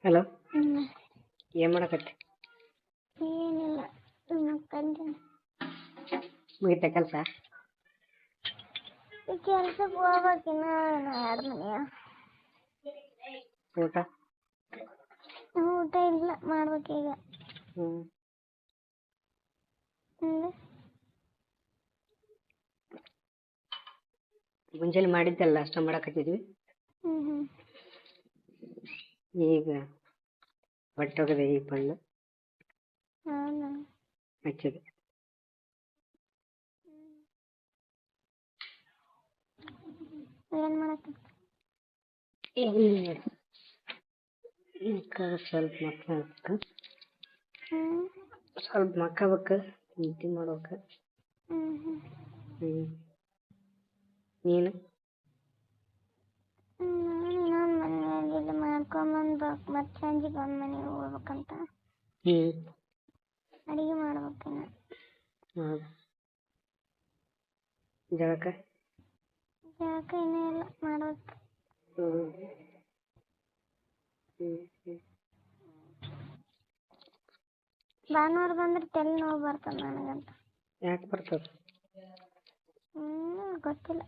Hello, ಏನ್ ಮಾಡಕತ್ತಿ? ಏನಿಲ್ಲ, ಮಕ್ಕಂತೀನಿ. ಮುಗಿತ ಕೆಲಸ? ಕೆಲ್ಸಕ್ಕೆ ಹೋಗ್ಬೇಕಿನ್ನ 2 ಮನೆಯ. ಊಟ? ಊಟ ಇಲ್ಲ, ಮಾಡ್ಬೇಕೀಗ. ಮುಂಜಾನೆ ಮಾಡಿದ್ದಲ್ಲ ಅಷ್ಟ ಮಾಡಕತ್ತಿದ್ವಿ. ಈಗ ಬಟ್ಟೆ ಒಗದೆ ಈಗ ಬಂದು ಹಚ್ಚಿದೆ. ಏನ್ ಮಾಡಕತ್ತಿ? ಸ್ವಲ್ಪ ಮಕ್ಕಬೇಕು, ನಿದ್ದೆ ಮಾಡ್ಬೇಕು. ನೀನು? ಮನೆಯಲ್ಲಿ ಮಾಡ್ಕೊಂಬಂದ್ಬೇಕು, ಮತ್ತೆ ಸಂಜೆಗೆ ಒಂದು ಮನೆಗೆ ಹೋಗ್ಬೇಕಂತ. ಅಡಿಗೆ ಮಾಡ್ಬೇಕಿನ್ನ. ಜಳಕ ಇನ್ನೂ ಇಲ್ಲ, ಮಾಡ್ಬೇಕು. ಭಾನುವಾರ ಬಂದ್ರೆ ತಲೆ ನೋವು ಬರ್ತದೆ ನನಗಂತ. ಯಾಕೆ ಬರ್ತದ? ಗೊತ್ತಿಲ್ಲ.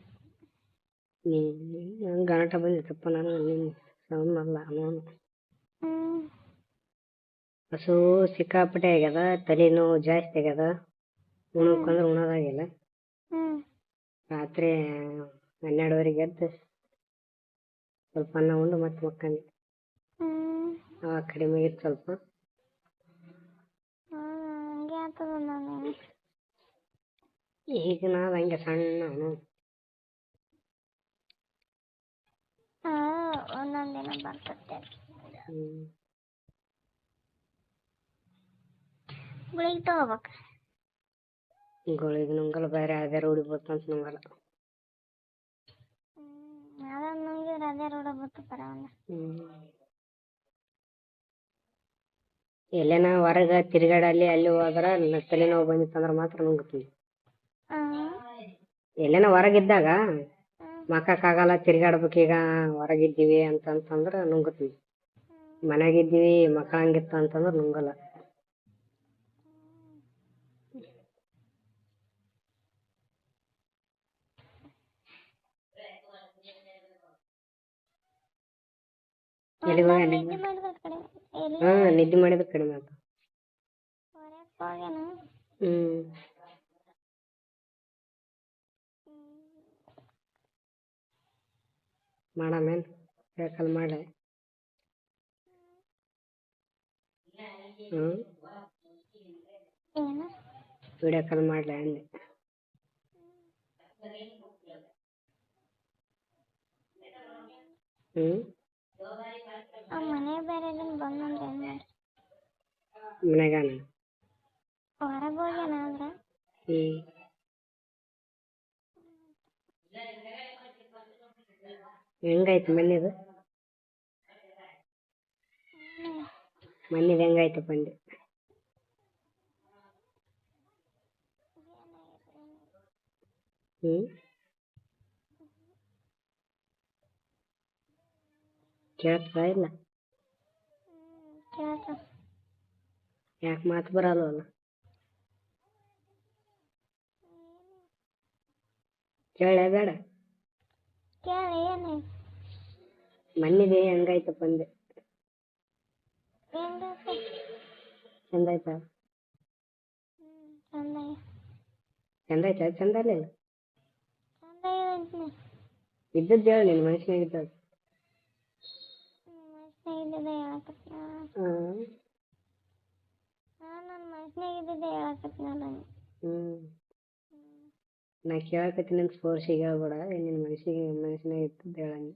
ನಂಗೆ ಗಂಟ ಬಂದಿತ್ತಪ್ಪ, ನನಗೆ ಸೌಂಡ್ ನಾನು ಹಸು ಸಿಕ್ಕಾಪಟ್ಟೆ ಆಗ್ಯದ, ತಲೆನೋವು ಜಾಸ್ತಿ ಆಗ್ಯದ. ಉಣಕ್ಕಂದ್ರೆ ಉಣೋದಾಗಿಲ್ಲ. ರಾತ್ರಿ 12ವರೆಗೆ ಎದ್ದು ಸ್ವಲ್ಪ ಅನ್ನ ಉಂಡು ಮತ್ತೆ ಮಕ್ಕಂಡು. ಅವಾಗ ಕಡಿಮೆ ಆಗಿತ್ತು ಸ್ವಲ್ಪ. ಹಂಗೆ ಆಗ್ತದ ನಾನು. ಈಗ ನಾವು ಹಂಗೆ ಸಣ್ಣ ಒಂದೊಂದು ದಿನ ಬರ್ತದೆ. ಗುಳಿಗೆ ತಗೋಬೇಕು. ಗುಳಿಗೆ ನುಂಗಲ್ಲ, ಬೇರೆ ಅದೇ ರೂಢಿ ಬರ್ತಂತ ನುಂಗಲ್ಲ. ಅದನ್ನು ನುಂಗಿದ್ರೆ ಅದೇ ರೂಢಿ ಬರ್ತದೆ. ಎಲ್ಲೇನ ಹೊರಗೆ ತಿರುಗಾಡಲ್ಲಿ ಅಲ್ಲಿ ಹೋದ್ರೆ ತಲೆನೋವು ಬಂದಿತ್ತಂದ್ರೆ ಮಾತ್ರ ನುಂಗ್ತೀವಿ. ಎಲ್ಲೇನ ಹೊರಗಿದ್ದಾಗ ಮಕ್ಕಕ್ಕಾಗಲ್ಲ, ತಿರ್ಗಾಡ್ಬೇಕೀಗ ಹೊರಗಿದ್ದೀವಿ ಅಂತಂದ್ರೆ ನುಂಗ್ತೀವಿ. ಮನೆಯಾಗಿದ್ದೀವಿ ಮಕ್ಕಳಂಗಿತ್ತು ಅಂತಂದ್ರೆ ನುಂಗಲ್ಲ. ನಿದ್ದೆ ಮಾಡಿದ್ರೆ ಕಡಿಮೆ ಆಯ್ತು. ಮಾಡಮೇನ್ ಬೇಕಲ್ ಮಾಡಿ. ವಿಡಿಯೋ ಕಾಲ್ ಮಾಡ್ಲಿ ಅಂದೆ. ಮನೆ ಬೇರೆ ಬಂದಂದ್ರೆ ಏನ್ ಮಾಡಿ? ಮನೆಗಾನ ಹೊರಗೆ ಹೋಗ್ಯಾನ ಅಂದ್ರೆ ಹೆಂಗಾಯ್ತು ಮನೆದು? ಮನೆದು ಹೆಂಗಾಯ್ತು ಬಂದೆ? ಕೇಳ್ತಾ ಇಲ್ಲ? ಯಾಕೆ ಮಾತು ಬರಲ್ವಲ್ಲ? ಕೇಳ ಬೇಡ? ಮನೆದೆ ಹೆಂಗಾಯ್ತು ಬಂದೆ? ಚಂದ ಆಯ್ತಾ? ಚಂದ ಆಯ್ತಾ? ಚಂದ ಅಲ್ಲ ಇದ್ದದ್ದು ಹೇಳಿ, ನಿನ್ನ ಮನುಷ್ಯನಾಗ ಇದ್ದದ್ದು. ನಾ ಕೇಳಕತ್ತೀನಿ ಅಂತ ಫೋರ್ಸಿಗೆ ಹೇಳ್ಬೇಡ, ನಿನ್ನ ಮನುಷ್ಯನಾಗ ಇದ್ದದ್ದು ಹೇಳಂಗೆ.